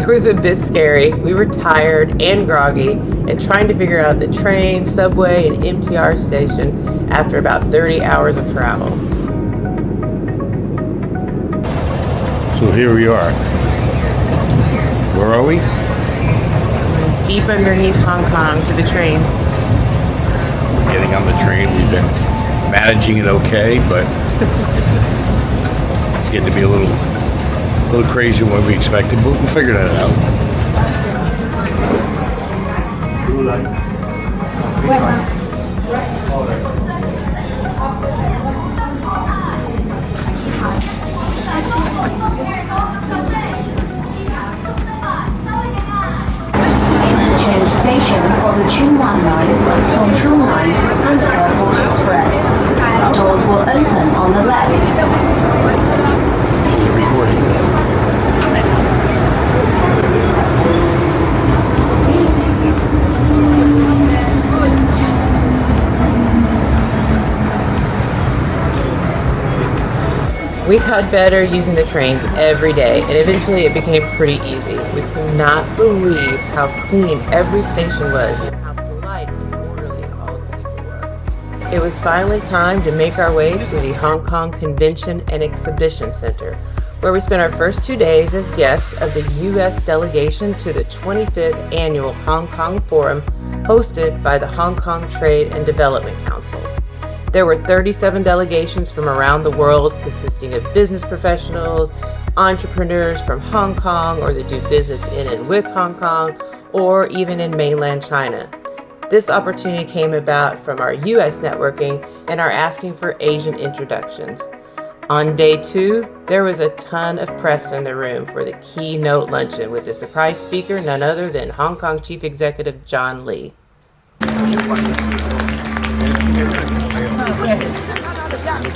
It was a bit scary. We were tired and groggy and trying to figure out the train, subway, and MTR station after about 30 hours of travel. So here we are. Where are we? Deep underneath Hong Kong to the train. Getting on the train. We've been managing it okay, but it's getting to be a little crazier than what we expected, but we'll figure that out. Change station for the Chunwan line, Tongchun line, and Airport Express. Doors will open on the left. We got better using the trains every day, and eventually it became pretty easy. We could not believe how clean every station was and how polite and orderly all the people were. It was finally time to make our way to the Hong Kong Convention and Exhibition Center, where we spent our first 2 days as guests of the U.S. delegation to the 25th Annual Hong Kong Forum hosted by the Hong Kong Trade and Development Council. There were 37 delegations from around the world consisting of business professionals, entrepreneurs from Hong Kong or that do business in and with Hong Kong, or even in mainland China. This opportunity came about from our U.S. networking and our asking for Asian introductions. On day 2, there was a ton of press in the room for the keynote luncheon with the surprise speaker, none other than Hong Kong Chief Executive John Lee.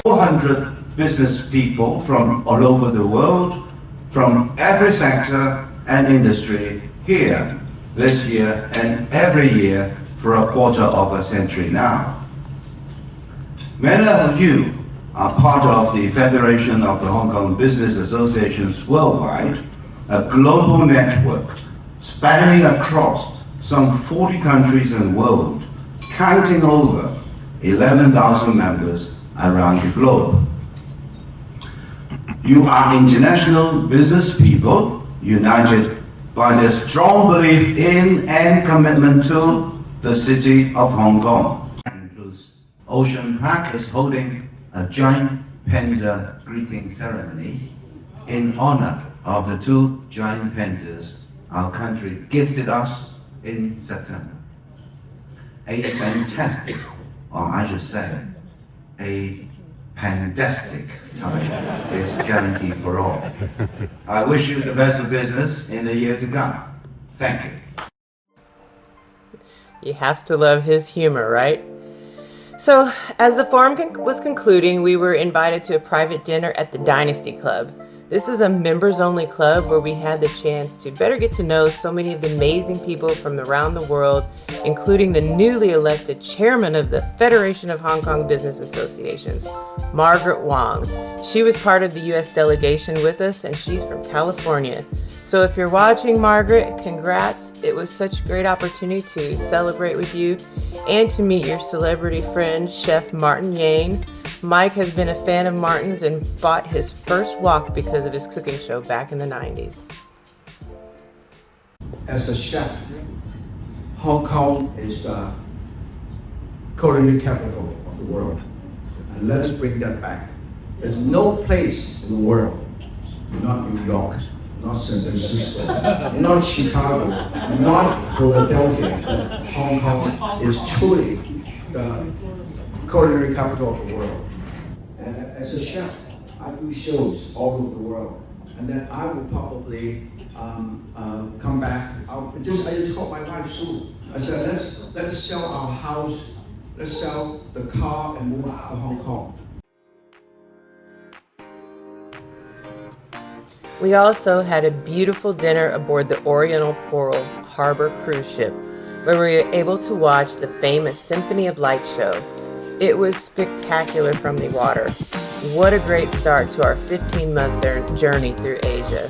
400 business people from all over the world, from every sector and industry here this year and every year for a quarter of a century now. Many of you are part of the Federation of the Hong Kong Business Associations Worldwide, a global network spanning across some 40 countries in the world, counting over 11,000 members around the globe. You are international business people united by their strong belief in and commitment to the city of Hong Kong. Ocean Park is holding a giant panda greeting ceremony in honor of the 2 giant pandas our country gifted us in September. A fantastic, or I should say, a pandastic time is guaranteed for all. I wish you the best of business in the year to come. Thank you. You have to love his humor, right? So, as the forum was concluding, we were invited to a private dinner at the Dynasty Club. This is a members-only club where we had the chance to better get to know so many of the amazing people from around the world, including the newly elected chairman of the Federation of Hong Kong Business Associations, Margaret Wong. She was part of the U.S. delegation with us, and she's from California. So if you're watching, Margaret, congrats. It was such a great opportunity to celebrate with you and to meet your celebrity friend, Chef Martin Yang. Mike has been a fan of Martin's and bought his first wok because of his cooking show back in the 90s. As a chef, Hong Kong is the culinary capital of the world. And let's bring that back. There's no place in the world, not New York, not San Francisco, not Chicago, not Philadelphia. Hong Kong is truly the culinary capital of the world. And as a chef, I do shows all over the world. And then I will probably come back. I just called my wife Sue. I said, let's sell our house, let's sell the car and move to Hong Kong. We also had a beautiful dinner aboard the Oriental Pearl Harbor cruise ship, where we were able to watch the famous Symphony of Light show. It was spectacular from the water. What a great start to our 15-month journey through Asia.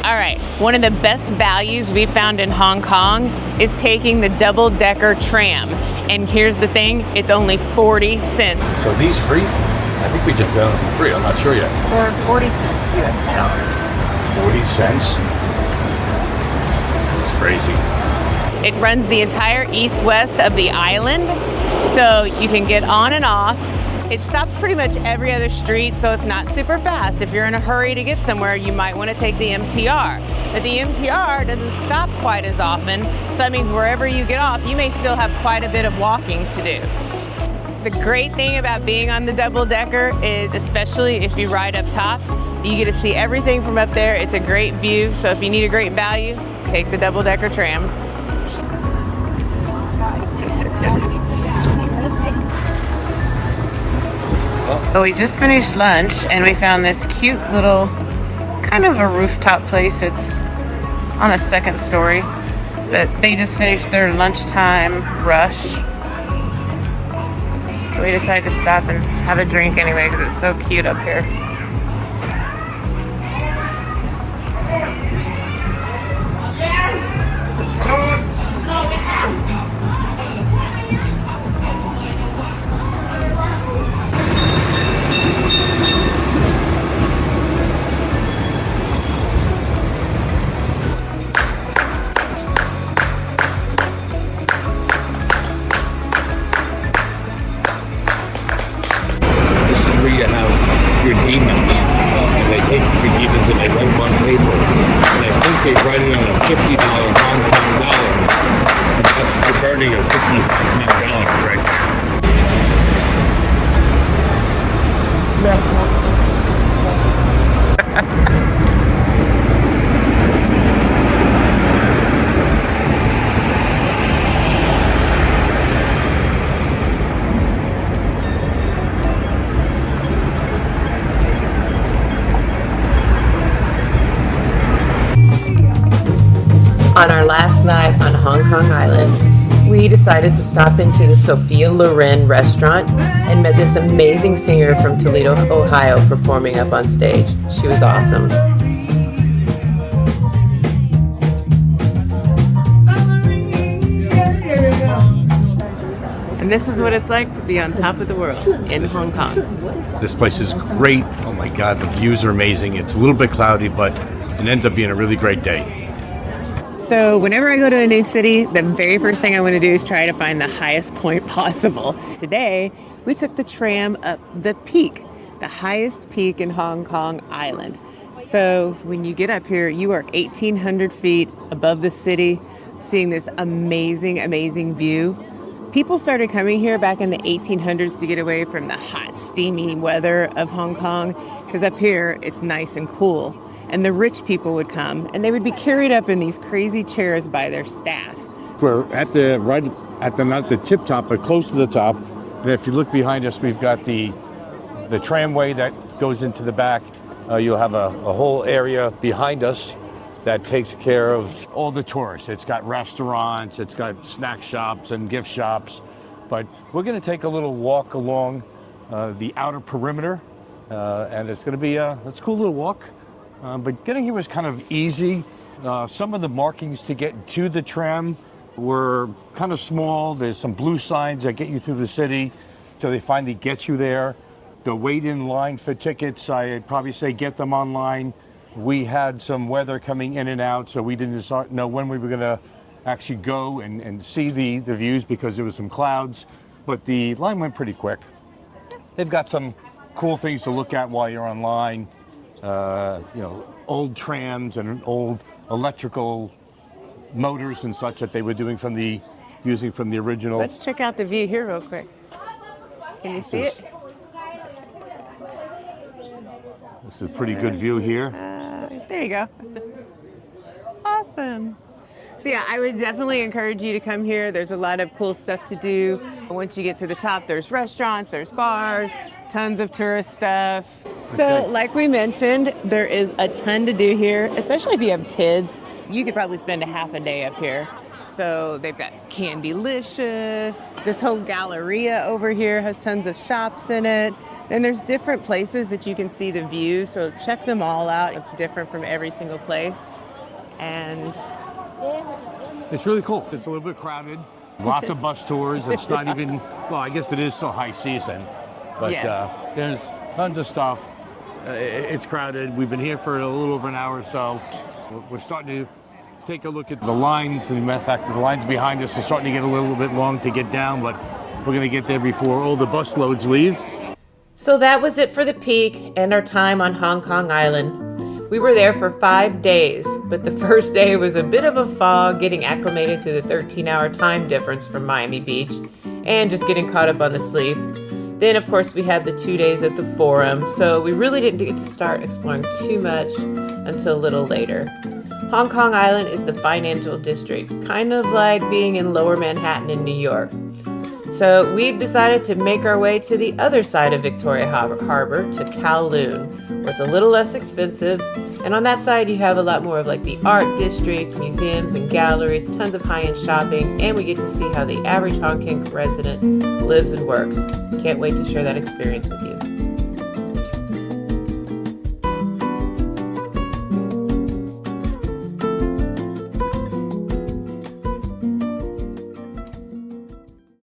All right, one of the best values we found in Hong Kong is taking the double-decker tram. And here's the thing, it's only 40 cents. So these free? I think we just got them for free. I'm not sure yet. For 40 cents US dollars. 40 cents? That's crazy. It runs the entire east-west of the island, so you can get on and off. It stops pretty much every other street, so it's not super fast. If you're in a hurry to get somewhere, you might want to take the MTR. But the MTR doesn't stop quite as often, so that means wherever you get off, you may still have quite a bit of walking to do. The great thing about being on the double-decker is, especially if you ride up top, you get to see everything from up there. It's a great view, so if you need a great value, take the double-decker tram. Well, we just finished lunch and we found this cute little kind of a rooftop place. It's on a second story, but they just finished their lunchtime rush. We decided to stop and have a drink anyway because it's so cute up here. Your demons. And they take your demons and they write them on paper. And I think they write it on a $50 Hong Kong dollar. And that's the burning of $50 Hong Kong dollars right there. On our last night on Hong Kong Island, we decided to stop into the Sophia Loren restaurant and met this amazing singer from Toledo, Ohio, performing up on stage. She was awesome. And this is what it's like to be on top of the world in Hong Kong. This place is great. Oh my God, the views are amazing. It's a little bit cloudy, but it ends up being a really great day. So whenever I go to a new city, the very first thing I want to do is try to find the highest point possible. Today, we took the tram up the peak, the highest peak in Hong Kong Island. So when you get up here, you are 1,800 feet above the city, seeing this amazing, amazing view. People started coming here back in the 1800s to get away from the hot, steamy weather of Hong Kong, because up here, it's nice and cool. And the rich people would come, and they would be carried up in these crazy chairs by their staff. We're at the not the tip top, but close to the top. And if you look behind us, we've got the tramway that goes into the back. You'll have a whole area behind us that takes care of all the tourists. It's got restaurants, it's got snack shops and gift shops. But we're going to take a little walk along the outer perimeter, and it's going to be it's a cool little walk. But getting here was kind of easy. Some of the markings to get to the tram were kind of small. There's some blue signs that get you through the city, so they finally get you there. The wait in line for tickets, I'd probably say get them online. We had some weather coming in and out, so we didn't know when we were going to actually go and see the views because there was some clouds. But the line went pretty quick. They've got some cool things to look at while you're online. Old trams and old electrical motors and such that they were doing using from the original. Let's check out the view here real quick. Can you see it? This is a pretty good view here. There you go. Awesome. So yeah, I would definitely encourage you to come here. There's a lot of cool stuff to do. Once you get to the top, there's restaurants, there's bars, tons of tourist stuff. So like we mentioned, there is a ton to do here, especially if you have kids. You could probably spend a half a day up here. So they've got Candylicious. This whole Galleria over here has tons of shops in it. And there's different places that you can see the view, so check them all out. It's different from every single place. and It's really cool. It's a little bit crowded. Lots of bus tours. It's not even, well, I guess it is still high season, but Yes. there's tons of stuff. It's crowded. We've been here for a little over an hour or so. We're starting to take a look at the lines. And matter of fact, the lines behind us are starting to get a little bit long to get down, but we're going to get there before all the bus loads leave. so that was it for the peak and our time on Hong Kong Island. We were there for 5 days, but the first day was a bit of a fog, getting acclimated to the 13-hour time difference from Miami Beach and just getting caught up on the sleep. Then, of course, we had the 2 days at the Forum, so we really didn't get to start exploring too much until a little later. Hong Kong Island is the financial district, kind of like being in Lower Manhattan in New York. So we've decided to make our way to the other side of Victoria Harbor, to Kowloon, where it's a little less expensive. And on that side, you have a lot more of like the art district, museums and galleries, tons of high-end shopping, and we get to see how the average Hong Kong resident lives and works. Can't wait to share that experience with you.